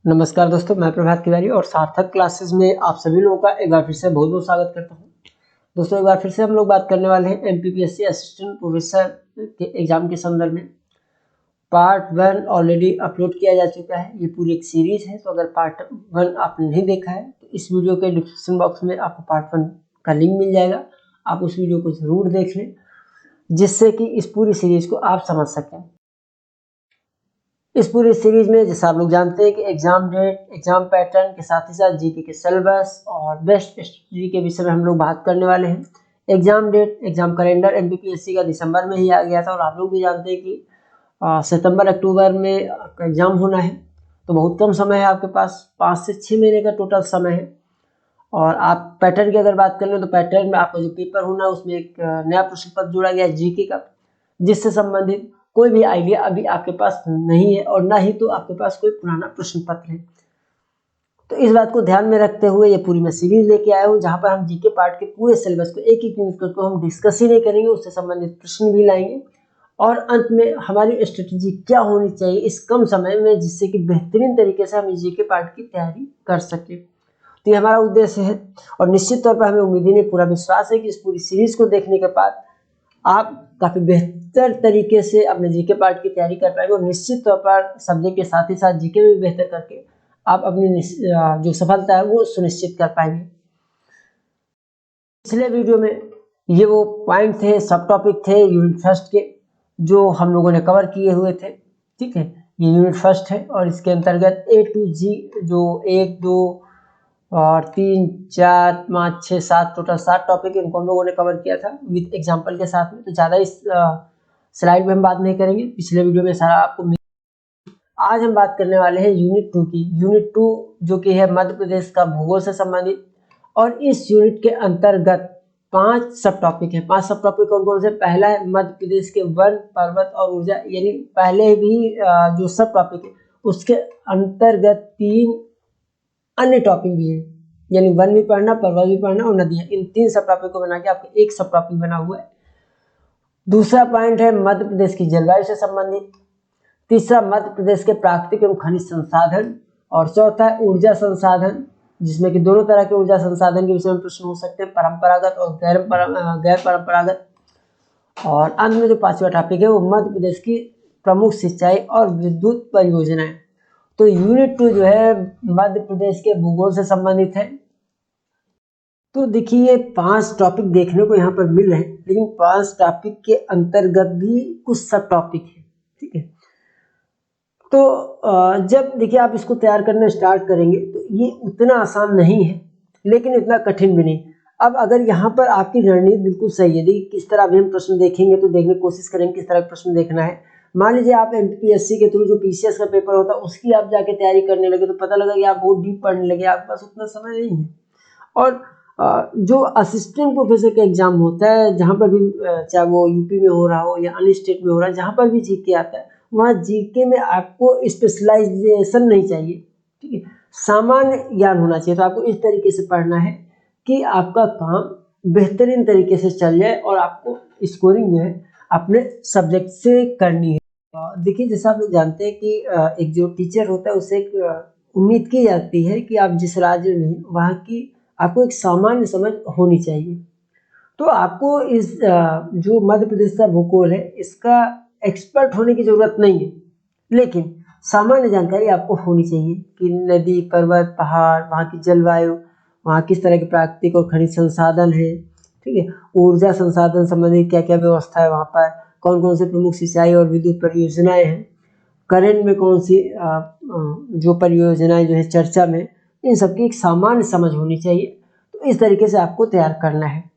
नमस्कार दोस्तों, मैं प्रभात तिवारी और सार्थक क्लासेस में आप सभी लोगों का एक बार फिर से बहुत बहुत स्वागत करता हूं। दोस्तों, एक बार फिर से हम लोग बात करने वाले हैं एमपीपीएससी असिस्टेंट प्रोफेसर के एग्जाम के संदर्भ में। पार्ट 1 ऑलरेडी अपलोड किया जा चुका है। ये पूरी एक सीरीज है, तो अगर पार्ट 1 आपने नहीं देखा है तो इस वीडियो के डिस्क्रिप्शन बॉक्स में आपको पार्ट 1 का लिंक मिल जाएगा। आप उस वीडियो को जरूर देख लें, जिससे कि इस पूरी सीरीज को आप समझ सकें। इस पूरी सीरीज में जैसा आप लोग जानते हैं कि एग्जाम डेट, एग्जाम पैटर्न के साथ ही साथ जीके के सिलेबस और बेस्ट स्ट्रेटजी के विषय में हम लोग बात करने वाले हैं। Exam date, exam calendar MPPSC का दिसंबर में ही आ गया था और आप लोग भी जानते हैं कि सितंबर अक्टूबर में एग्जाम होना है, तो बहुत कम समय है आपके पास। 5 से 6 महीने का टोटल समय है। और आप पैटर्न की अगर बात कर लें तो पैटर्न में आपका जो पेपर होना है उसमें एक नया प्रश्न पत्र जोड़ा गया है जीके का, जिससे संबंधित कोई भी आइडिया अभी आपके पास नहीं है और ना ही तो आपके पास कोई पुराना प्रश्न पत्र है। तो इस बात को ध्यान में रखते हुए ये पूरी मैं सीरीज लेके आया हूँ, जहाँ पर हम जीके पार्ट के पूरे सिलेबस को एक एक न्यूज को हम डिस्कस ही नहीं करेंगे, उससे संबंधित प्रश्न भी लाएंगे और अंत में हमारी स्ट्रेटेजी क्या होनी चाहिए इस कम समय में, जिससे कि बेहतरीन तरीके से हम जीके पार्ट की तैयारी कर सकें। तो ये हमारा उद्देश्य है और निश्चित तौर पर हमें उम्मीद नहीं, पूरा विश्वास है कि इस पूरी सीरीज को देखने के बाद आप काफ़ी बेहतर तरीके से अपने जीके पार्ट की तैयारी कर पाएंगे और निश्चित तौर पर सब्जेक्ट के साथ ही साथ जीके में भी बेहतर करके आप अपनी जो सफलता है वो सुनिश्चित कर पाएंगे। पिछले वीडियो में ये वो पॉइंट थे, सब टॉपिक थे यूनिट फर्स्ट के, जो हम लोगों ने कवर किए हुए थे। ठीक है, ये यूनिट फर्स्ट है और इसके अंतर्गत A to G जो 1, 2 और 3, 4, 5, 6, 7 टोटल 7 टॉपिक इनको हम लोगों ने कवर किया था विद एग्जांपल के साथ में। तो ज़्यादा इस स्लाइड में हम बात नहीं करेंगे, पिछले वीडियो में सारा आपको आज हम बात करने वाले हैं यूनिट 2 की। यूनिट 2 जो कि है मध्य प्रदेश का भूगोल से संबंधित, और इस यूनिट के अंतर्गत 5 सब टॉपिक है। 5 सब टॉपिक कौन कौन से? पहला है मध्य प्रदेश के वन, पर्वत और ऊर्जा, यानी पहले भी जो सब टॉपिक है उसके अंतर्गत 3 अन्य टॉपिक भी है, यानी वन भी पढ़ना, पर्वत भी पढ़ना और नदियां। इन 3 सब टॉपिक को बना के आपको एक सब टॉपिक बना हुआ है। दूसरा पॉइंट है मध्य प्रदेश की जलवायु से संबंधित। तीसरा मध्य प्रदेश के प्राकृतिक एवं खनिज संसाधन, और चौथा है ऊर्जा संसाधन, जिसमें कि दोनों तरह के ऊर्जा संसाधन के विषय में प्रश्न हो सकते हैं, परंपरागत और गैर परंपरागत। और अंत में जो 5वां टॉपिक है वो मध्य प्रदेश की प्रमुख सिंचाई और विद्युत परियोजनाएं। तो यूनिट 2 जो है मध्य प्रदेश के भूगोल से संबंधित है। तो देखिए 5 टॉपिक देखने को यहाँ पर मिल रहे हैं, लेकिन 5 टॉपिक के अंतर्गत भी कुछ सब टॉपिक है। ठीक है, तो जब देखिए आप इसको तैयार करना स्टार्ट करेंगे तो ये उतना आसान नहीं है, लेकिन इतना कठिन भी नहीं। अब अगर यहाँ पर आपकी रणनीति बिल्कुल सही है, देखिए किस तरह भी हम प्रश्न देखेंगे तो देखने की कोशिश करेंगे किस तरह का प्रश्न देखना है। मान लीजिए आप एमपीएससी के थ्रू जो पीसीएस का पेपर होता है उसकी आप जाके तैयारी करने लगे, तो पता लगा कि आप बहुत डीप पढ़ने लगे, आपके पास उतना समय नहीं है। और जो असिस्टेंट प्रोफेसर का एग्जाम होता है, जहाँ पर भी चाहे वो यूपी में हो रहा हो या अन्य स्टेट में हो रहा है, जहाँ पर भी जीके आता है वहाँ जीके में आपको स्पेशलाइजेशन नहीं चाहिए। ठीक है, सामान्य ज्ञान होना चाहिए। तो आपको इस तरीके से पढ़ना है कि आपका काम बेहतरीन तरीके से चल जाए और आपको स्कोरिंग जो है अपने सब्जेक्ट से करनी है। देखिए जैसा आप लोग जानते हैं कि एक जो टीचर होता है उससे एक उम्मीद की जाती है कि आप जिस राज्य में वहाँ की आपको एक सामान्य समझ होनी चाहिए। तो आपको इस जो मध्य प्रदेश का भूगोल है इसका एक्सपर्ट होने की जरूरत नहीं है, लेकिन सामान्य जानकारी आपको होनी चाहिए कि नदी, पर्वत, पहाड़, वहाँ की जलवायु, वहाँ किस तरह के प्राकृतिक और खनिज संसाधन है। ठीक है, ऊर्जा संसाधन संबंधी क्या क्या व्यवस्था है, वहाँ पर कौन कौन से प्रमुख सिंचाई और विद्युत परियोजनाएं हैं, करंट में कौन सी जो परियोजनाएं जो है चर्चा में, इन सबकी एक सामान्य समझ होनी चाहिए। तो इस तरीके से आपको तैयार करना है।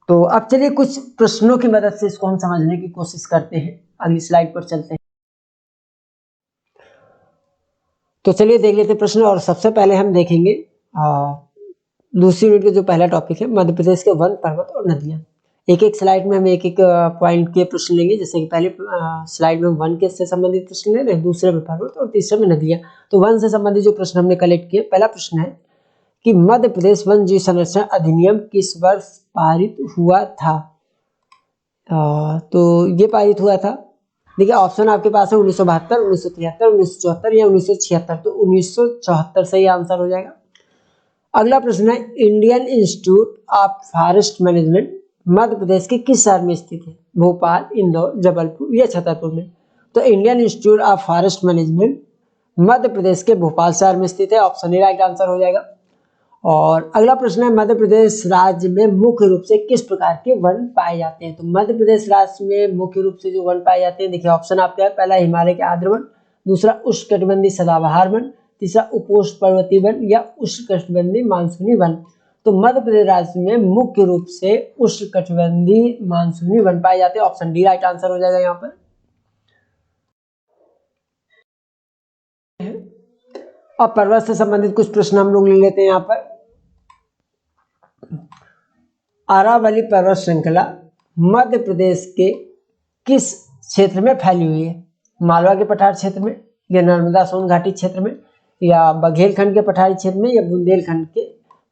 तो अब चलिए कुछ प्रश्नों की मदद से इसको हम समझने की कोशिश करते हैं। अगली स्लाइड पर चलते हैं। तो चलिए देख लेते हैं प्रश्न, और सबसे पहले हम देखेंगे दूसरी यूनिट का जो पहला टॉपिक है मध्य प्रदेश के वन, पर्वत और नदियां। एक एक स्लाइड में हम एक एक पॉइंट के प्रश्न लेंगे, जैसे कि पहले स्लाइड में वन के से संबंधित प्रश्न ले रहे हैं, दूसरे में पर्वत और तीसरे में नदियां। तो वन से संबंधित जो प्रश्न हमने कलेक्ट किए, पहला प्रश्न है कि मध्य प्रदेश वन जीव संरक्षण अधिनियम किस वर्ष पारित हुआ था? तो ये पारित हुआ था देखिए ऑप्शन आपके पास है 1972, 1973, 1974 या 1976। तो 1974 सही आंसर हो जाएगा। अगला प्रश्न है, Indian Institute of Forest Management Madhya Pradesh के किस शहर में स्थित है? भोपाल, इंदौर, जबलपुर या छतरपुर में? तो Indian Institute of Forest Management Madhya Pradesh के भोपाल शहर में स्थित है। ऑप्शन ए राइट आंसर हो जाएगा। और अगला प्रश्न है, मध्य प्रदेश राज्य में मुख्य रूप से किस प्रकार के वन पाए जाते हैं? तो मध्य प्रदेश राज्य में मुख्य रूप से जो वन पाए जाते हैं, देखिए ऑप्शन आपका है, पहला हिमालय के आर्द्र वन, दूसरा उष्णकटिबंधीय सदाबहार वन, तीसरा उपोष्ण पर्वतीय वन या उष्णकटिबंधीय मानसूनी वन। तो मध्य प्रदेश राज्य में मुख्य रूप से उष्णकटिबंधीय मानसूनी वन पाए जाते हैं। ऑप्शन डी राइट आंसर हो जाएगा यहाँ पर। अब पर्वत से संबंधित कुछ प्रश्न हम लोग ले लेते हैं यहाँ पर। अरावली पर्वत श्रृंखला मध्य प्रदेश के किस क्षेत्र में फैली हुई है? मालवा के पठार क्षेत्र में या नर्मदा सोन घाटी क्षेत्र में या बघेलखंड के पठारी क्षेत्र में या बुंदेलखंड के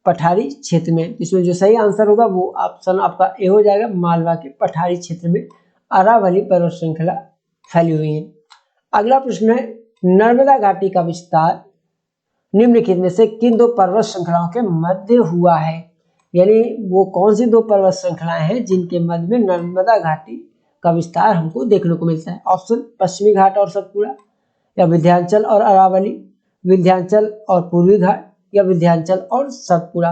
पठारी क्षेत्र में? इसमें जो सही आंसर होगा वो ऑप्शन आपका ए हो जाएगा, मालवा के पठारी क्षेत्र में अरावली पर्वत श्रृंखला फैली हुई है। अगला प्रश्न है, नर्मदा घाटी का विस्तार निम्नलिखित में से किन दो पर्वत श्रृंखलाओं के मध्य हुआ है? यानी वो कौन सी दो पर्वत श्रृंखलाएं हैं जिनके मध्य में नर्मदा घाटी का विस्तार हमको देखने को मिलता है? ऑप्शन पश्चिमी घाट और सतपुड़ा या विंध्याचल और अरावली, विंध्याचल और पूर्वी घाट या विंध्याचल और सतपुड़ा?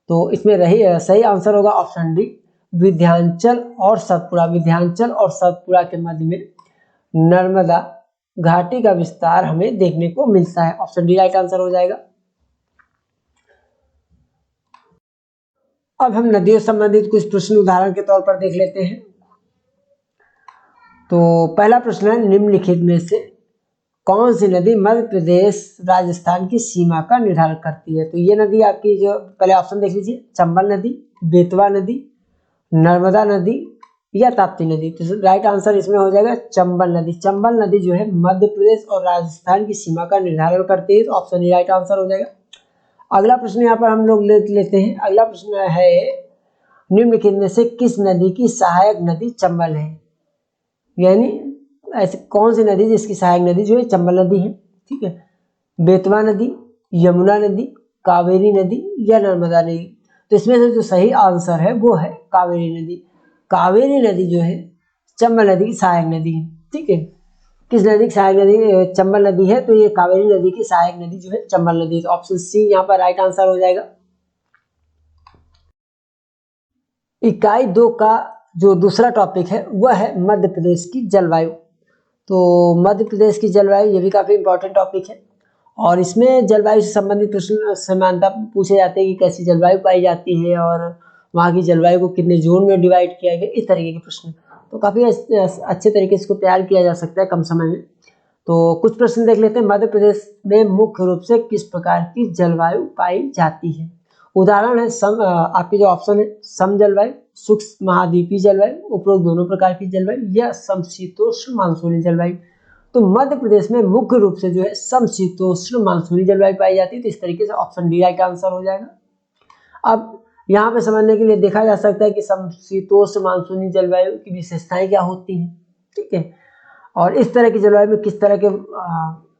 तो इसमें सही आंसर होगा ऑप्शन डी, विंध्याचल और सतपुड़ा। विंध्याचल और सतपुड़ा के मध्य में नर्मदा घाटी का विस्तार हमें देखने को मिलता है। ऑप्शन डी राइट आंसर हो जाएगा। अब हम नदियों संबंधित कुछ प्रश्न उदाहरण के तौर पर देख लेते हैं। तो पहला प्रश्न है, निम्नलिखित में से कौन सी नदी मध्य प्रदेश राजस्थान की सीमा का निर्धारण करती है? तो ये नदी आपकी जो पहले ऑप्शन देख लीजिए, चंबल नदी, बेतवा नदी, नर्मदा नदी या ताप्ती नदी। तो राइट आंसर इसमें हो जाएगा चंबल नदी। चंबल नदी जो है मध्य प्रदेश और राजस्थान की सीमा का निर्धारण करती है। तो ऑप्शन ए राइट आंसर हो जाएगा। अगला प्रश्न यहाँ पर हम लोग लेते हैं। अगला प्रश्न है, निम्नलिखित में से किस नदी की सहायक नदी चंबल है? यानी ऐसे कौन सी नदी जिसकी सहायक नदी जो है चंबल नदी है? ठीक है, बेतवा नदी, यमुना नदी, कावेरी नदी या नर्मदा नदी? तो इसमें से जो सही आंसर है वो है कावेरी नदी। कावेरी नदी जो है चंबल नदी की सहायक नदी है। ठीक है, किस नदी की सहायक नदी? चंबल नदी है, तो ये कावेरी नदी की सहायक नदी जो है चंबल नदी। तो ऑप्शन सी यहाँ पर राइट आंसर हो जाएगा। इकाई 2 का जो दूसरा टॉपिक है वह है मध्य प्रदेश की जलवायु। तो मध्य प्रदेश की जलवायु ये भी काफी इंपॉर्टेंट टॉपिक है और इसमें जलवायु से संबंधित प्रश्न समानता पूछे जाते हैं कि कैसी जलवायु पाई जाती है और वहाँ की जलवायु को कितने जोन में डिवाइड किया गया, इस तरीके के प्रश्न। तो काफ़ी अच्छे तरीके से इसको तैयार किया जा सकता है कम समय में। तो कुछ प्रश्न देख लेते हैं। मध्य प्रदेश में मुख्य रूप से किस प्रकार की जलवायु पाई जाती है? उदाहरण है आपके जो ऑप्शन है, सम जलवायु, शुष्क महाद्वीपीय जलवायु, उपरोक्त दोनों प्रकार की जलवायु या समशीतोष्ण मानसूनी जलवायु। तो मध्य प्रदेश में मुख्य रूप से जो है समशीतोष्ण मानसूनी जलवायु पाई जाती है। तो इस तरीके से ऑप्शन डी राइट आंसर हो जाएगा। अब यहाँ पे समझने के लिए देखा जा सकता है कि समशीतोष्ण मानसूनी जलवायु की विशेषताएं क्या होती हैं। ठीक है, और इस तरह की जलवायु में किस तरह के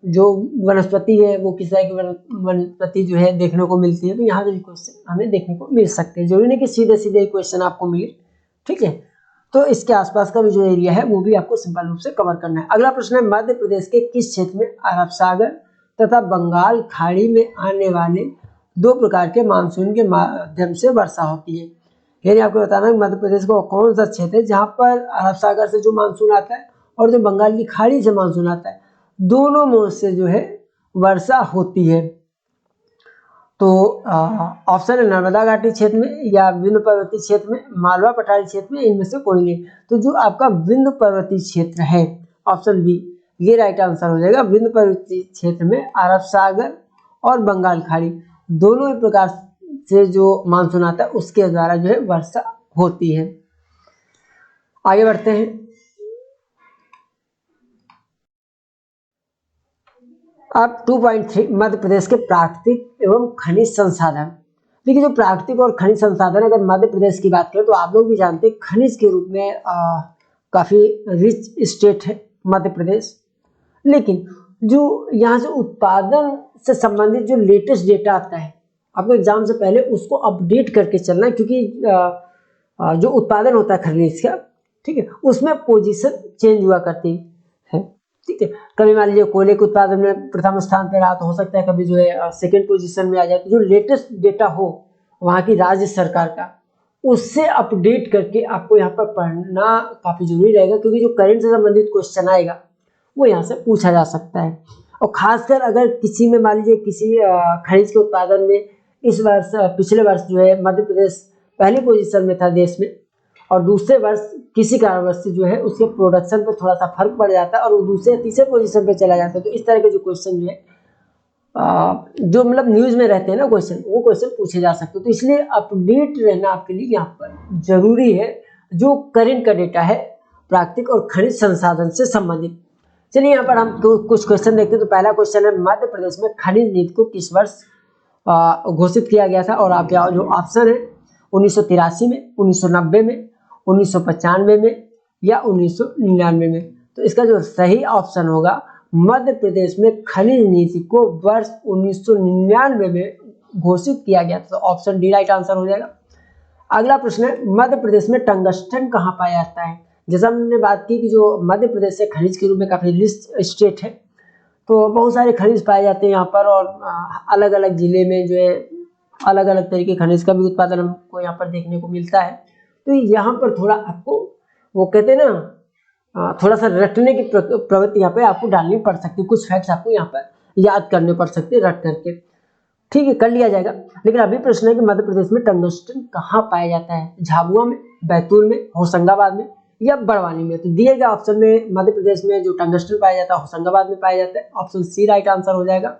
जो वनस्पति है वो किस तरह की वनस्पति जो है देखने को मिलती है। तो यहाँ से क्वेश्चन हमें देखने को मिल सकते हैं, जरूरी नहीं कि सीधे सीधे क्वेश्चन आपको मिले। ठीक है, तो इसके आसपास का भी जो एरिया है वो भी आपको सिंपल रूप से कवर करना है। अगला प्रश्न है, मध्य प्रदेश के किस क्षेत्र में अरब सागर तथा बंगाल खाड़ी में आने वाले 2 प्रकार के मानसून के माध्यम से वर्षा होती है? यानी आपको बताना है मध्य प्रदेश को कौन सा क्षेत्र है जहाँ पर अरब सागर से जो मानसून आता है और जो बंगाल की खाड़ी से मानसून आता है, दोनों में से जो है वर्षा होती है। तो ऑप्शन है नर्मदा घाटी क्षेत्र में या विंध्य पर्वतीय क्षेत्र में, मालवा पठारी क्षेत्र में, इनमें से कोई नहीं। तो जो आपका विंध्य पर्वतीय क्षेत्र है, ऑप्शन बी, ये राइट आंसर हो जाएगा। विंध्य पर्वतीय क्षेत्र में अरब सागर और बंगाल खाड़ी दोनों ही प्रकार से जो मानसून आता है उसके द्वारा जो है वर्षा होती है। आगे बढ़ते हैं। अब 2.3 मध्य प्रदेश के प्राकृतिक एवं खनिज संसाधन। देखिए, जो प्राकृतिक और खनिज संसाधन अगर मध्य प्रदेश की बात करें तो आप लोग भी जानते हैं खनिज के रूप में काफी रिच स्टेट है। मध्य प्रदेश। लेकिन जो यहाँ से उत्पादन से संबंधित जो लेटेस्ट डेटा आता है, आपको एग्जाम से पहले उसको अपडेट करके चलना है, क्योंकि जो उत्पादन होता है खरीद का, ठीक है, उसमें पोजीशन चेंज हुआ करती है, ठीक है। कभी मान लीजिए कोयले के उत्पादन में प्रथम स्थान पर रहा तो हो सकता है कभी जो है सेकेंड पोजीशन में आ जाए। तो जो लेटेस्ट डेटा हो वहाँ की राज्य सरकार का, उससे अपडेट करके आपको यहाँ पर पढ़ना काफी जरूरी रहेगा, क्योंकि जो करंट से संबंधित क्वेश्चन आएगा वो यहाँ से पूछा जा सकता है। और खासकर अगर किसी में मान लीजिए किसी खनिज के उत्पादन में इस वर्ष पिछले वर्ष जो है मध्य प्रदेश पहली पोजीशन में था देश में, और दूसरे वर्ष किसी कारणवश से जो है उसके प्रोडक्शन पे थोड़ा सा फर्क पड़ जाता है और वो दूसरे तीसरे पोजीशन पे चला जाता है, तो इस तरह के जो क्वेश्चन जो है जो मतलब न्यूज में रहते हैं ना क्वेश्चन, वो क्वेश्चन पूछे जा सकते हैं। तो इसलिए अपडेट रहना आपके लिए यहाँ पर जरूरी है, जो करंट का डेटा है प्राकृतिक और खनिज संसाधन से संबंधित। चलिए यहाँ पर हम कुछ क्वेश्चन देखते हैं। तो पहला क्वेश्चन है, मध्य प्रदेश में खनिज नीति को किस वर्ष घोषित किया गया था? और आपके जो ऑप्शन है 1983 में, 1990 में, 1995 में या 1999 में। तो इसका जो सही ऑप्शन होगा, मध्य प्रदेश में खनिज नीति को वर्ष 1999 में घोषित किया गया था। तो ऑप्शन डी राइट आंसर हो जाएगा। अगला प्रश्न है, मध्य प्रदेश में टंगस्टन कहाँ पाया जाता है? जैसा हमने बात की कि जो मध्य प्रदेश से खनिज के रूप में काफी रिच स्टेट है, तो बहुत सारे खनिज पाए जाते हैं यहाँ पर, और अलग अलग जिले में जो है अलग अलग तरीके खनिज का भी उत्पादन हमको यहाँ पर देखने को मिलता है। तो यहाँ पर थोड़ा आपको वो कहते हैं ना, थोड़ा सा रटने की प्रवृत्ति यहाँ पे आपको डालनी पड़ सकती है। कुछ फैक्ट्स आपको यहाँ पर याद करने पड़ सकते हैं रट करके, ठीक है, कर लिया जाएगा। लेकिन अभी प्रश्न है कि मध्य प्रदेश में टंगस्टन कहाँ पाया जाता है? झाबुआ में, बैतूल में, होशंगाबाद में या बड़वानी में? तो दिए गए ऑप्शन में मध्य प्रदेश में जो टंगस्टन पाया जाता है होशंगाबाद में पाया जाता है। ऑप्शन सी राइट आंसर हो जाएगा।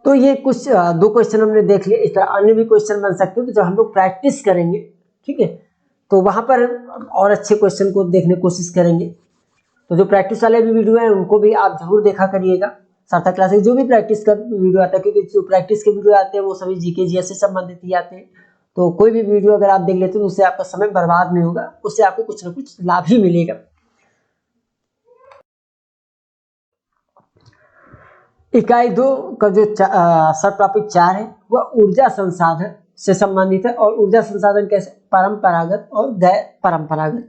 तो ये कुछ दो क्वेश्चन हमने देख लिए। इस तरह अन्य भी क्वेश्चन बन सकते हैं, तो जब हम लोग प्रैक्टिस करेंगे, ठीक है, तो वहां पर और अच्छे क्वेश्चन को देखने की कोशिश करेंगे। तो जो प्रैक्टिस वाले भी वीडियो है उनको भी आप जरूर देखा करिएगा। सार्थक क्लासेस जो भी प्रैक्टिस का वीडियो आता है, क्योंकि जो प्रैक्टिस के वीडियो आते हैं वो सभी जीके जीएस से संबंधित ही आते हैं। तो कोई भी वीडियो अगर आप देख लेते हैं तो उससे आपका समय बर्बाद नहीं होगा, उससे आपको कुछ ना कुछ लाभ ही मिलेगा। इकाई 2 का जो सब टॉपिक 4 है वह ऊर्जा संसाधन से संबंधित है। और ऊर्जा संसाधन कैसे? परंपरागत और गैर परंपरागत।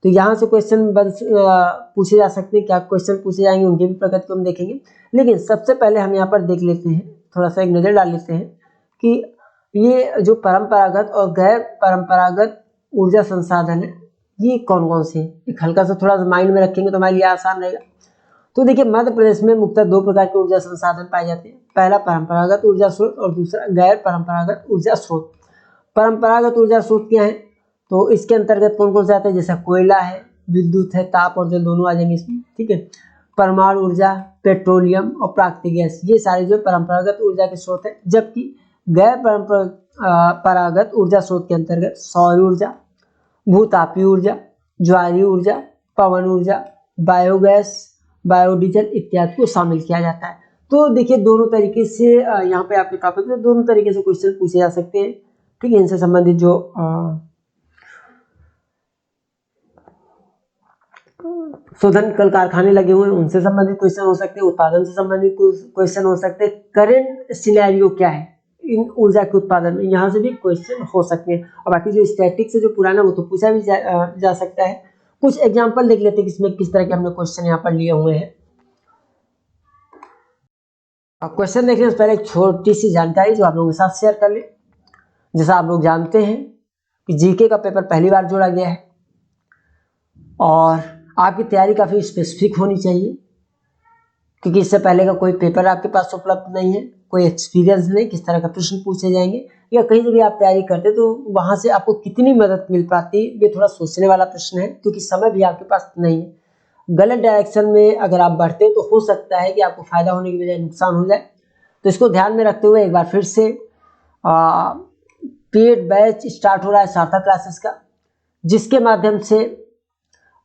तो यहाँ से क्वेश्चन पूछे जा सकते हैं। क्या क्वेश्चन पूछे जाएंगे उनके भी प्रगति को हम देखेंगे। लेकिन सबसे पहले हम यहाँ पर देख लेते हैं, थोड़ा सा एक नजर डाल लेते हैं कि ये जो परंपरागत और गैर परंपरागत ऊर्जा संसाधन है ये कौन कौन से हैं। एक हल्का सा थोड़ा सा माइंड में रखेंगे तो हमारे लिए आसान रहेगा। तो देखिए, मध्य प्रदेश में मुख्यतः 2 प्रकार के ऊर्जा संसाधन पाए जाते हैं। पहला परंपरागत ऊर्जा स्रोत और दूसरा गैर परंपरागत ऊर्जा स्रोत। परंपरागत ऊर्जा स्रोत क्या है? तो इसके अंतर्गत कौन कौन से आते हैं? जैसे कोयला है, विद्युत है, ताप और जल दोनों आ जाएंगे इसमें, ठीक है। परमाणु ऊर्जा, पेट्रोलियम और प्राकृतिक गैस, ये सारे जो परंपरागत ऊर्जा के स्रोत है। जबकि गैर परंपरागत ऊर्जा स्रोत के अंतर्गत सौर ऊर्जा, भूतापीय ऊर्जा, ज्वारीय ऊर्जा, पवन ऊर्जा, बायोगैस, बायोडीजल इत्यादि को शामिल किया जाता है। तो देखिए, दोनों तरीके से यहाँ पे आपके टॉपिक में दोनों तरीके से क्वेश्चन पूछे जा सकते हैं, ठीक है। इनसे संबंधित जो शोधन कल कारखाने लगे हुए हैं उनसे संबंधित क्वेश्चन हो सकते हैं, उत्पादन से संबंधित क्वेश्चन हो सकते हैं, करंट सिनेरियो क्या है इन ऊर्जा के उत्पादन में, यहाँ से भी क्वेश्चन हो सकते हैं। और बाकी जो स्टैटिक्स है जो पुराना, वो तो पूछा भी जा सकता है। कुछ एग्जांपल देख लेते हैं किसमें किस तरह के हमने क्वेश्चन यहाँ पर लिए हुए हैं। क्वेश्चन देखने से पहले एक छोटी सी जानकारी जो आप लोगों के साथ शेयर कर ले। जैसा आप लोग जानते हैं कि जीके का पेपर पहली बार जोड़ा गया है और आपकी तैयारी काफी स्पेसिफिक होनी चाहिए, क्योंकि इससे पहले का कोई पेपर आपके पास उपलब्ध नहीं है, कोई एक्सपीरियंस नहीं किस तरह का प्रश्न पूछे जाएंगे, या कहीं से भी आप तैयारी करते तो वहां से आपको कितनी मदद मिल पाती, ये थोड़ा सोचने वाला प्रश्न है, क्योंकि समय भी आपके पास नहीं है। गलत डायरेक्शन में अगर आप बढ़ते तो हो सकता है कि आपको फायदा होने की बजाय नुकसान हो जाए। तो इसको ध्यान में रखते हुए एक बार फिर से पेड बैच स्टार्ट हो रहा है सार्थक क्लासेस का, जिसके माध्यम से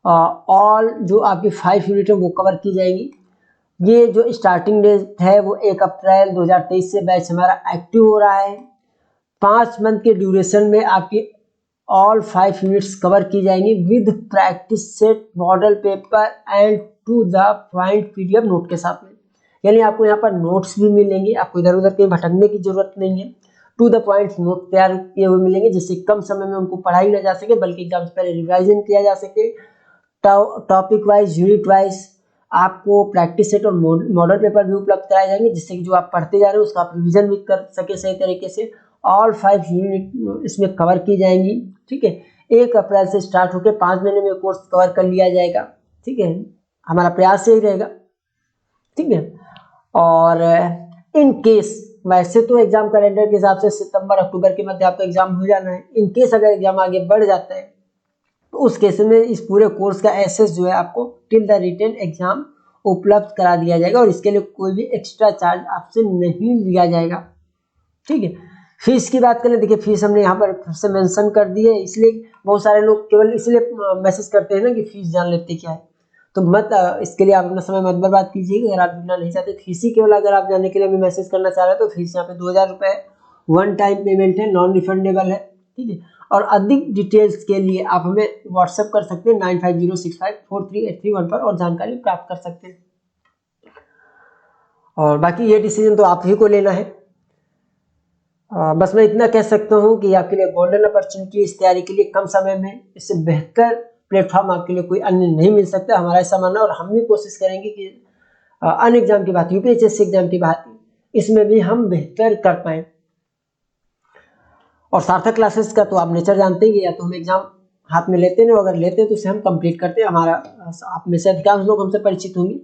ऑल जो आपकी 5 यूनिट है वो कवर की जाएंगी। ये जो स्टार्टिंग डेट है वो 1 अप्रैल 2023 से बैच हमारा एक्टिव हो रहा है। 5 मंथ के ड्यूरेशन में आपकी ऑल 5 यूनिट्स कवर की जाएंगी with practice set, model paper and to the point PDF note के साथ में। यानी आपको यहाँ पर नोट्स भी मिलेंगे, आपको इधर उधर कहीं भटकने की जरूरत नहीं है। टू द पॉइंट नोट तैयार किए हुए मिलेंगे, जिससे कम समय में उनको पढ़ाई ना जा सके, बल्कि एग्जाम से पहले रिवाइजन किया जा सके। टॉपिक वाइज, यूनिट वाइज आपको प्रैक्टिस सेट और मॉडल पेपर भी उपलब्ध कराए जाएंगे, जिससे कि जो आप पढ़ते जा रहे हो उसका आप रिविजन भी कर सके सही तरीके से। ऑल 5 यूनिट इसमें कवर की जाएंगी, ठीक है। 1 अप्रैल से स्टार्ट होकर 5 महीने में कोर्स कवर कर लिया जाएगा, ठीक है। हमारा प्रयास यही रहेगा, ठीक है। और इन केस, वैसे तो एग्जाम कैलेंडर के हिसाब से सितंबर अक्टूबर के मध्य आपका एग्जाम हो जाना है। इन केस अगर एग्जाम आगे बढ़ जाता है तो उस केस में इस पूरे कोर्स का एक्सेस जो है आपको टिल द रिटन एग्जाम उपलब्ध करा दिया जाएगा, और इसके लिए कोई भी एक्स्ट्रा चार्ज आपसे नहीं लिया जाएगा, ठीक है। फीस की बात करें, देखिए फीस हमने यहाँ पर फिर से मेंशन कर दी है, इसलिए बहुत सारे लोग केवल इसलिए मैसेज करते हैं ना कि फीस जान लेते क्या है, तो मत इसके लिए आप अपना समय मत बर्बाद कीजिएगा। अगर आप जुड़ना नहीं चाहते फीस ही केवल अगर आप जानने के लिए भी मैसेज करना चाह रहे हैं तो फीस यहाँ पे 2000 रुपये वन टाइम पेमेंट है, नॉन रिफंडेबल है, ठीक है। और अधिक डिटेल्स के लिए आप हमें व्हाट्सएप कर सकते हैं 9506543831 पर और जानकारी प्राप्त कर सकते हैं। और बाकी ये डिसीजन तो आप ही को लेना है। बस मैं इतना कह सकता हूँ कि आपके लिए गोल्डन अपॉर्चुनिटी इस तैयारी के लिए कम समय में इससे बेहतर प्लेटफॉर्म आपके लिए कोई अन्य नहीं मिल सकता, हमारा ऐसा मानना। और हम भी कोशिश करेंगे कि अन्य एग्जाम की बात, UPSSC एग्जाम की बात, इसमें भी हम बेहतर कर पाए। और सार्थक क्लासेस का तो आप नेचर जानते हैं कि या तो हम एग्जाम हाथ में लेते हैं, अगर लेते हैं तो उसे हम कंप्लीट करते हैं। हमारा आप में से अधिकांश लोग हमसे परिचित होंगे,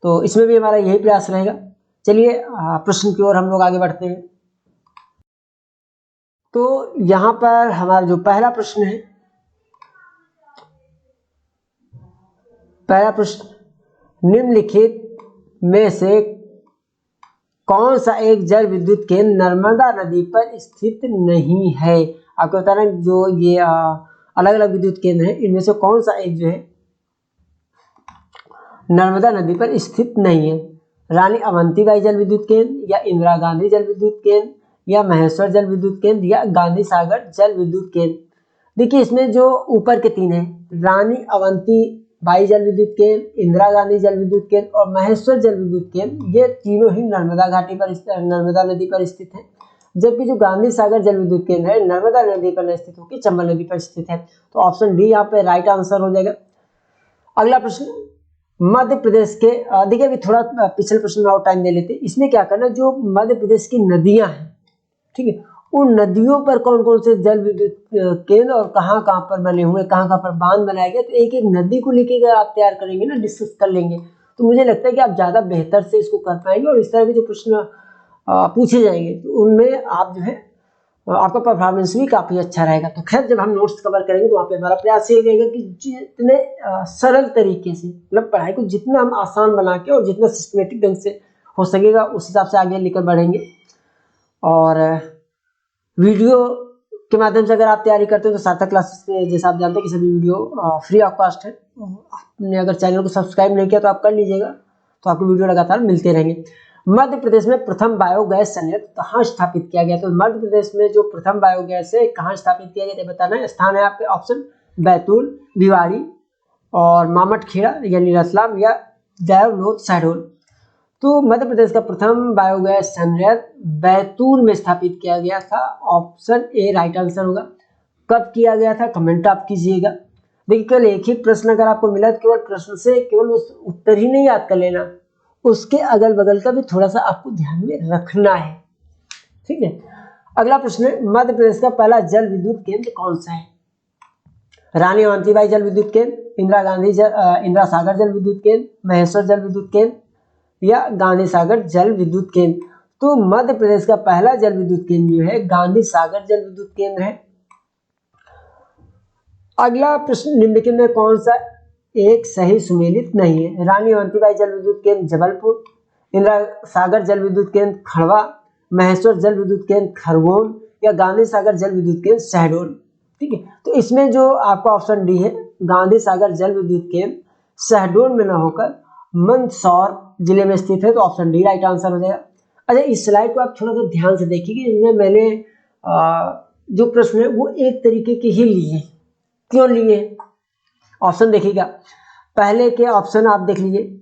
तो इसमें भी हमारा यही प्रयास रहेगा। चलिए प्रश्न की ओर हम लोग आगे बढ़ते हैं। तो यहाँ पर हमारा जो पहला प्रश्न है, पहला प्रश्न, निम्नलिखित में से कौन सा एक जल विद्युत केंद्र नर्मदा नदी पर स्थित नहीं है। आपको बता रहे हैं जो ये अलग अलग विद्युत केंद्र है, इनमें से कौन सा एक जो है नर्मदा नदी पर स्थित नहीं है। रानी अवंतीबाई जल विद्युत केंद्र, या इंदिरा गांधी जल विद्युत केंद्र, या महेश्वर जल विद्युत केंद्र, या गांधी सागर जल विद्युत केंद्र। देखिए इसमें जो ऊपर के 3 है, रानी अवंतीबाई जल विद्युत केंद्र, इंदिरा गांधी जल विद्युत केंद्र और महेश्वर जल विद्युत केंद्र, ये तीनों ही नर्मदा घाटी पर, नर्मदा नदी पर स्थित है। जबकि जो गांधी सागर जल विद्युत केंद्र है नर्मदा नदी पर स्थित होकर चंबल नदी पर स्थित है। तो ऑप्शन डी यहाँ पे राइट आंसर हो जाएगा। अगला प्रश्न, मध्य प्रदेश के, देखिए अभी थोड़ा पिछले प्रश्न में और टाइम दे लेते हैं। इसमें क्या करना, जो मध्य प्रदेश की नदियां हैं, ठीक है, उन नदियों पर कौन कौन से जल विद्युत केंद्र और कहाँ कहाँ पर बने हुए, कहाँ कहाँ पर बांध बनाए गए, तो एक एक नदी को लेके अगर आप तैयार करेंगे ना, डिस्कस कर लेंगे, तो मुझे लगता है कि आप ज्यादा बेहतर से इसको कर पाएंगे। और इस तरह के जो प्रश्न पूछे जाएंगे तो उनमें आप जो है आपका परफॉर्मेंस भी काफी अच्छा रहेगा। तो खैर जब हम नोट्स कवर करेंगे तो वहाँ पे हमारा प्रयास ये रहेगा कि जितने सरल तरीके से, मतलब पढ़ाई को जितना हम आसान बना के और जितना सिस्टमेटिक ढंग से हो सकेगा उस हिसाब से आगे लेकर बढ़ेंगे। और वीडियो के माध्यम से अगर आप तैयारी करते हैं तो सार्थक क्लासेस के, जैसे आप जानते हैं कि सभी वीडियो फ्री ऑफ कॉस्ट है। आपने अगर चैनल को सब्सक्राइब नहीं किया तो आप कर लीजिएगा, तो आपको वीडियो लगातार मिलते रहेंगे। मध्य प्रदेश में प्रथम बायोगैस संयंत्र कहाँ स्थापित किया गया? तो मध्य प्रदेश में जो प्रथम बायोगैस है कहाँ स्थापित किया गया बताना है। स्थान है आपके ऑप्शन बैतूल, भिवाड़ी और मामटखेड़ा यानी रतलाम, या देवलोध शहडोल। तो मध्य प्रदेश का प्रथम बायोगैस संयंत्र बैतूल में स्थापित किया गया था। ऑप्शन ए राइट आंसर होगा। कब किया गया था कमेंट आप कीजिएगा। देखिए केवल एक ही प्रश्न अगर आपको मिला तो केवल प्रश्न से केवल उस उत्तर ही नहीं याद कर लेना, उसके अगल बगल का भी थोड़ा सा आपको ध्यान में रखना है, ठीक है। अगला प्रश्न है, मध्य प्रदेश का पहला जल विद्युत केंद्र कौन सा है? रानी अवंतीबाई जल विद्युत केंद्र, इंदिरा सागर जल विद्युत केंद्र, महेश्वर जल विद्युत केंद्र, या गांधी सागर जल विद्युत केंद्र। तो मध्य प्रदेश का पहला जल विद्युत केंद्र जो है गांधी सागर जल विद्युत केंद्र है। अगला प्रश्न, निम्नलिखित में कौन सा एक सही सुमेलित नहीं है? रानी अवंतीबाई जल विद्युत केंद्र जबलपुर, इंदिरा सागर जल विद्युत केंद्र खड़वा, महेश्वर जल विद्युत केंद्र खरगोन, या गांधी सागर जल विद्युत केंद्र शहडोल। ठीक है, तो इसमें जो आपका ऑप्शन डी है गांधी सागर जल विद्युत केंद्र शहडोल में न होकर मंदसौर जिले में स्थित है। तो ऑप्शन डी राइट आंसर हो जाएगा। अच्छा, इस स्लाइड को आप थोड़ा सा ध्यान से देखिए, इसमें मैंने जो प्रश्न है वो एक तरीके के ही लिए। क्यों लिए? ऑप्शन देखिएगा, पहले के ऑप्शन आप देख लीजिए,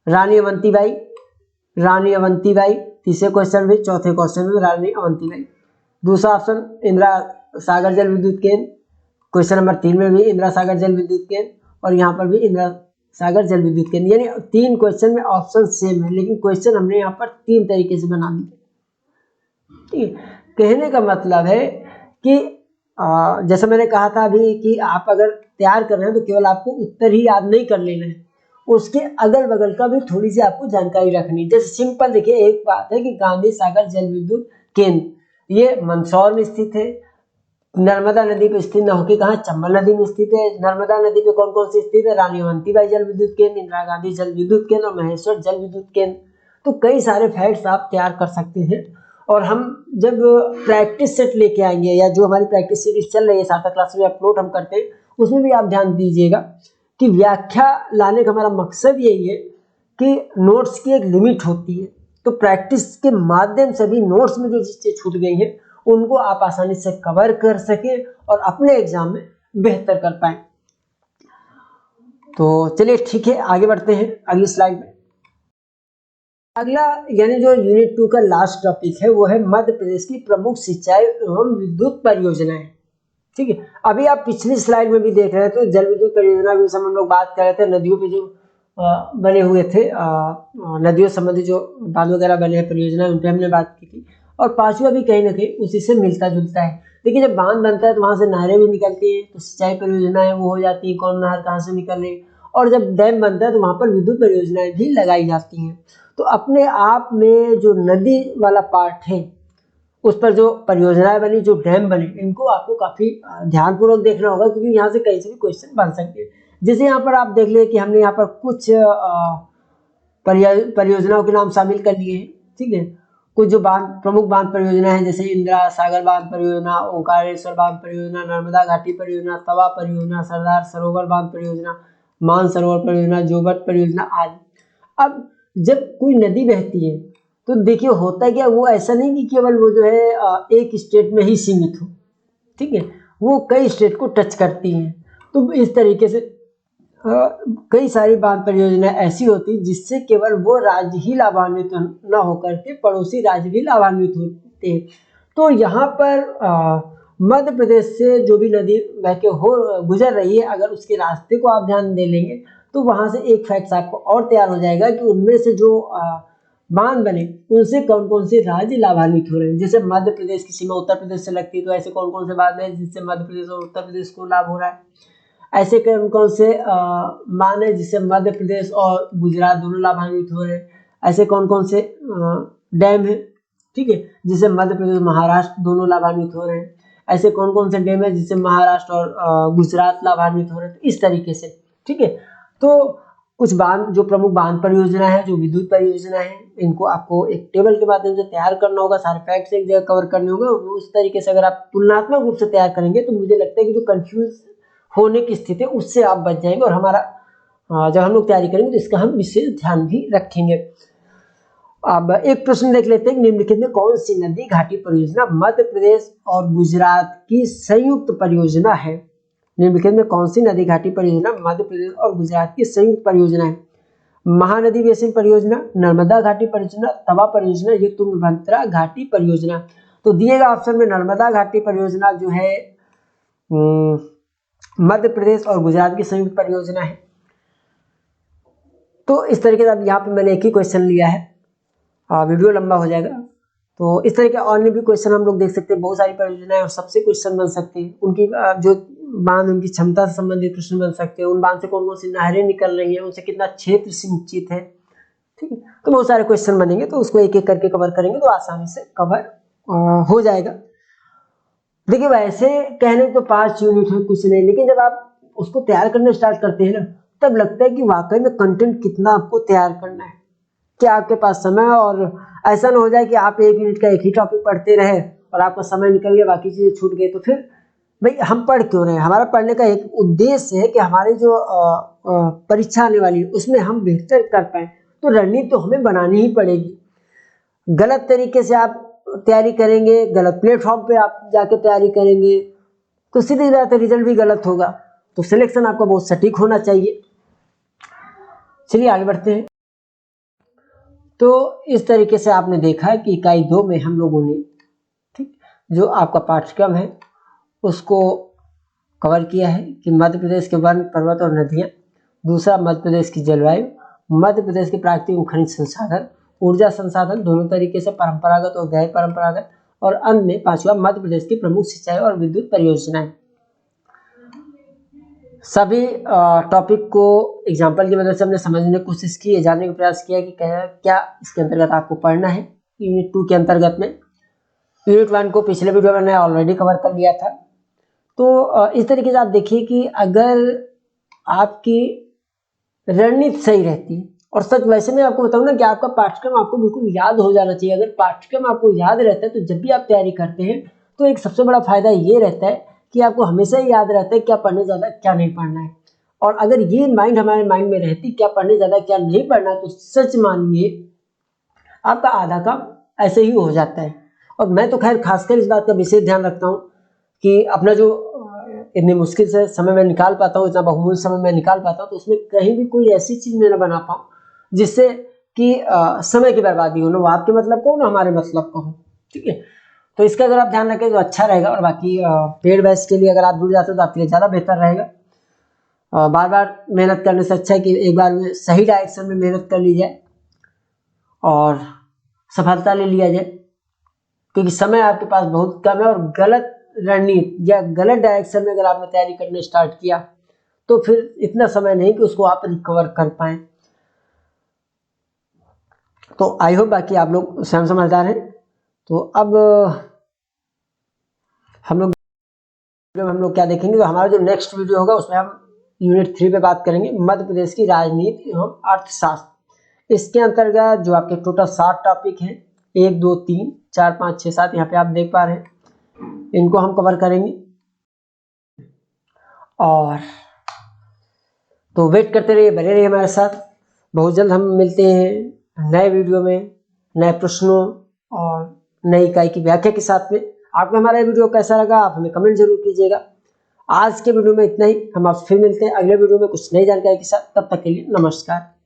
रानी अवंतीबाई, रानी अवंतीबाई, तीसरे क्वेश्चन में, चौथे क्वेश्चन में रानी अवंतीबाई। दूसरा ऑप्शन इंदिरा सागर जल विद्युत केंद्र, क्वेश्चन नंबर 3 में भी इंदिरा सागर जल विद्युत केंद्र और यहाँ पर भी इंदिरा सागर जल विद्युत केंद्र, यानी 3 क्वेश्चन में ऑप्शन सेम है, लेकिन क्वेश्चन हमने यहाँ पर 3 तरीके से बना दिए। ठीक है, कहने का मतलब है कि जैसे मैंने कहा था अभी कि आप अगर तैयार कर रहे हैं तो केवल आपको उत्तर ही याद नहीं कर लेना है, उसके अगल बगल का भी थोड़ी सी आपको जानकारी रखनी। जैसे सिंपल देखिए, एक बात है कि गांधी सागर जल विद्युत केंद्र ये मंदसौर में स्थित है, नर्मदा नदी पे स्थित न होकर कहाँ, चंबल नदी में स्थित है। नर्मदा नदी पे कौन कौन सी स्थित है, रानी अवंतीबाई जल विद्युत केंद्र, इंदिरा गांधी जल विद्युत केंद्र और महेश्वर जल विद्युत केंद्र। तो कई सारे फैक्ट्स आप तैयार कर सकते हैं। और हम जब प्रैक्टिस सेट लेके आएंगे या जो हमारी प्रैक्टिस सीरीज चल रही है सार्थक क्लास में अपलोड हम करते हैं, उसमें भी आप ध्यान दीजिएगा कि व्याख्या लाने का हमारा मकसद यही है कि नोट्स की एक लिमिट होती है, तो प्रैक्टिस के माध्यम से भी नोट्स में जो चीजें छूट गई हैं उनको आप आसानी से कवर कर सके और अपने एग्जाम में बेहतर कर पाए। तो चलिए ठीक है, आगे बढ़ते हैं अगली स्लाइड में। अगला यानी जो यूनिट 2 का लास्ट टॉपिक है वो है मध्य प्रदेश की प्रमुख सिंचाई एवं विद्युत परियोजनाएं। ठीक है, अभी आप पिछली स्लाइड में भी देख रहे थे तो जल विद्युत परियोजना के विषय में हम लोग बात कर रहे थे, नदियों पे जो बने हुए थे, नदियों संबंधी जो बांध वगैरह बने हैं परियोजना, उन पर हमने बात की थी। और पांचवा भी कहीं ना कहीं उसी से मिलता जुलता है। देखिए, जब बांध बनता है तो वहां से नहरें भी निकलती है, तो सिंचाई परियोजनाएं वो हो जाती है, कौन नहर कहाँ से निकल रही। और जब डैम बनता है तो वहां पर विद्युत परियोजनाएं भी लगाई जाती हैं। तो अपने आप में जो नदी वाला पार्ट है उस पर जो परियोजनाएं बनी, जो डैम बने, इनको आपको काफी ध्यानपूर्वक देखना होगा, क्योंकि यहाँ से कहीं से भी क्वेश्चन बन सकते हैं। जैसे यहाँ पर आप देख ले कि हमने यहाँ पर कुछ परियोजनाओं के नाम शामिल कर लिए हैं। ठीक है, कुछ जो बांध प्रमुख बांध परियोजना है जैसे इंदिरा सागर बांध परियोजना, ओंकारेश्वर बांध परियोजना, नर्मदा घाटी परियोजना, तवा परियोजना, सरदार सरोवर बांध परियोजना, मानसरोवर परियोजना, जोबट परियोजना आदि। अब जब कोई नदी बहती है तो देखिए होता है क्या, वो ऐसा नहीं कि केवल वो जो है एक स्टेट में ही सीमित हो। ठीक है, वो कई स्टेट को टच करती हैं। तो इस तरीके से कई सारी बांध परियोजनाएं ऐसी होती जिससे केवल वो राज्य ही लाभान्वित न होकर के पड़ोसी राज्य भी लाभान्वित होते हैं। तो यहाँ पर मध्य प्रदेश से जो भी नदी बह के गुजर रही है, अगर उसके रास्ते को आप ध्यान दे लेंगे तो वहां से एक फैक्ट आपको और तैयार हो जाएगा कि उनमें से जो बांध बने उनसे कौन कौन से राज्य लाभान्वित हो रहे हैं। जैसे मध्य प्रदेश की सीमा उत्तर प्रदेश से लगती है, तो ऐसे कौन कौन से बांध हैं जिससे मध्य प्रदेश और उत्तर प्रदेश को लाभ हो रहा है। ऐसे कौन कौन से बांध है जिससे मध्य प्रदेश और गुजरात दोनों लाभान्वित हो रहे हैं। ऐसे कौन कौन से डैम है, ठीक है, जिससे मध्य प्रदेश महाराष्ट्र दोनों लाभान्वित हो रहे हैं। ऐसे कौन कौन से डैम है जिससे महाराष्ट्र और गुजरात लाभान्वित हो रहे हैं। तो इस तरीके से, ठीक है, तो कुछ बांध जो प्रमुख बांध परियोजना है, जो विद्युत परियोजना है, इनको आपको एक टेबल के माध्यम से तैयार करना होगा, सारे फैक्ट्स एक जगह कवर करने होंगे। उस तरीके से अगर आप तुलनात्मक रूप से तैयार करेंगे तो मुझे लगता है कि जो कंफ्यूज होने की स्थिति उससे आप बच जाएंगे। और हमारा जब हम लोग तैयारी करेंगे तो इसका हम विशेष ध्यान भी रखेंगे। अब एक प्रश्न देख लेते हैं, निम्नलिखित में कौन सी नदी घाटी परियोजना मध्य प्रदेश और गुजरात की संयुक्त परियोजना है। निम्नलिखित में कौन सी नदी घाटी परियोजना मध्य प्रदेश और गुजरात की संयुक्त परियोजना है। महानदी बेसिन परियोजना, नर्मदा घाटी परियोजना, तवा परियोजना, ये तुंगभद्रा घाटी परियोजना। तो दिएगा ऑप्शन में नर्मदा घाटी परियोजना जो है मध्य प्रदेश और गुजरात की संयुक्त परियोजना है। तो इस तरीके से अब यहाँ पे मैंने एक ही क्वेश्चन लिया है, वीडियो लंबा हो जाएगा। तो इस तरह के अन्य भी क्वेश्चन हम लोग देख सकते हैं, बहुत सारी परियोजनाएं और सबसे क्वेश्चन बन सकते हैं। उनकी जो बांध, उनकी क्षमता से संबंधित प्रश्न बन सकते हैं। उन बांध से कौन कौन सी नहरें निकल रही हैं, उनसे कितना क्षेत्र सिंचित है। ठीक है, तो बहुत सारे क्वेश्चन बनेंगे, तो उसको एक एक करके कवर करेंगे तो आसानी से कवर हो जाएगा। देखिए, वैसे कहने तो 5 यूनिट है, कुछ नहीं, लेकिन जब आप उसको तैयार करना स्टार्ट करते हैं ना, तब लगता है कि वाकई में कंटेंट कितना आपको तैयार करना है, क्या आपके पास समय। और ऐसा ना हो जाए कि आप 1 यूनिट का एक ही टॉपिक पढ़ते रहे और आपका समय निकल गया, बाकी चीजें छूट गई। तो फिर भाई हम पढ़ क्यों रहे हैं। हमारा पढ़ने का एक उद्देश्य है कि हमारी जो परीक्षा आने वाली है उसमें हम बेहतर कर पाए। तो रणनीति तो हमें बनानी ही पड़ेगी। गलत तरीके से आप तैयारी करेंगे, गलत प्लेटफॉर्म पे आप जाके तैयारी करेंगे तो सीधी बात है रिजल्ट भी गलत होगा। तो सिलेक्शन आपका बहुत सटीक होना चाहिए। चलिए आगे बढ़ते हैं। तो इस तरीके से आपने देखा कि इकाई 2 में हम लोगों ने ठीक जो आपका पाठ्यक्रम है उसको कवर किया है कि मध्य प्रदेश के वन, पर्वत और नदियाँ, दूसरा मध्य प्रदेश की जलवायु, मध्य प्रदेश के प्राकृतिक और खनिज संसाधन, ऊर्जा संसाधन दोनों तरीके से परंपरागत और गैर परंपरागत, और अंत में 5वां मध्य प्रदेश की प्रमुख सिंचाई और विद्युत परियोजनाएं। सभी टॉपिक को एग्जाम्पल की मदद से हमने समझने की कोशिश की है, जानने का प्रयास किया कि क्या इसके अंतर्गत आपको पढ़ना है। यूनिट 2 के अंतर्गत में यूनिट 1 को पिछले वीडियो में मैंने ऑलरेडी कवर कर लिया था। तो इस तरीके से आप देखिए कि अगर आपकी रणनीति सही रहती है, और सच वैसे मैं आपको बताऊं ना कि आपका पाठ्यक्रम आपको बिल्कुल याद हो जाना चाहिए। अगर पाठ्यक्रम आपको याद रहता है तो जब भी आप तैयारी करते हैं तो एक सबसे बड़ा फायदा ये रहता है कि आपको हमेशा ही याद रहता है क्या पढ़ने जाना है, क्या नहीं पढ़ना है। और अगर ये माइंड हमारे माइंड में रहती क्या पढ़ने जाना है, क्या नहीं पढ़ना, तो सच मानिए आपका आधा काम ऐसे ही हो जाता है। और मैं तो खैर खासकर इस बात का विशेष ध्यान रखता हूँ कि अपना जो इतनी मुश्किल से समय में निकाल पाता हूँ, इतना बहुमूल्य समय में निकाल पाता हूँ, तो उसमें कहीं भी कोई ऐसी चीज़ मैं ना बना पाऊँ जिससे कि समय की बर्बादी हो, ना वो आपके मतलब को ना हमारे मतलब को हो। ठीक है, तो इसका अगर आप ध्यान रखें तो अच्छा रहेगा। और बाकी पेड बैच के लिए अगर आप जुड़ जाते हो तो आपके लिए ज़्यादा बेहतर रहेगा। बार बार मेहनत करने से अच्छा है कि एक बार में सही डायरेक्शन में मेहनत कर ली जाए और सफलता ले लिया जाए, क्योंकि समय आपके पास बहुत कम है। और गलत रणनीति या गलत डायरेक्शन में अगर आपने तैयारी करने स्टार्ट किया तो फिर इतना समय नहीं कि उसको आप रिकवर कर पाए। तो आई होप बाकी आप लोग स्वयं समझदार हैं। तो अब हम लोग क्या देखेंगे, तो हमारा जो नेक्स्ट वीडियो होगा उसमें हम यूनिट 3 पे बात करेंगे, मध्य प्रदेश की राजनीति एवं अर्थशास्त्र। इसके अंतर्गत जो आपके टोटल 7 टॉपिक हैं, 1 2 3 4 5 6 7 यहाँ पे आप देख पा रहे हैं, इनको हम कवर करेंगे। और तो वेट करते रहिए, बने रहिए हमारे साथ। बहुत जल्द हम मिलते हैं नए वीडियो में, नए प्रश्नों और नई इकाई की व्याख्या के साथ में। आपको हमारा वीडियो कैसा लगा आप हमें कमेंट जरूर कीजिएगा। आज के वीडियो में इतना ही, हम आपसे फिर मिलते हैं अगले वीडियो में कुछ नई जानकारी के साथ। तब तक के लिए नमस्कार।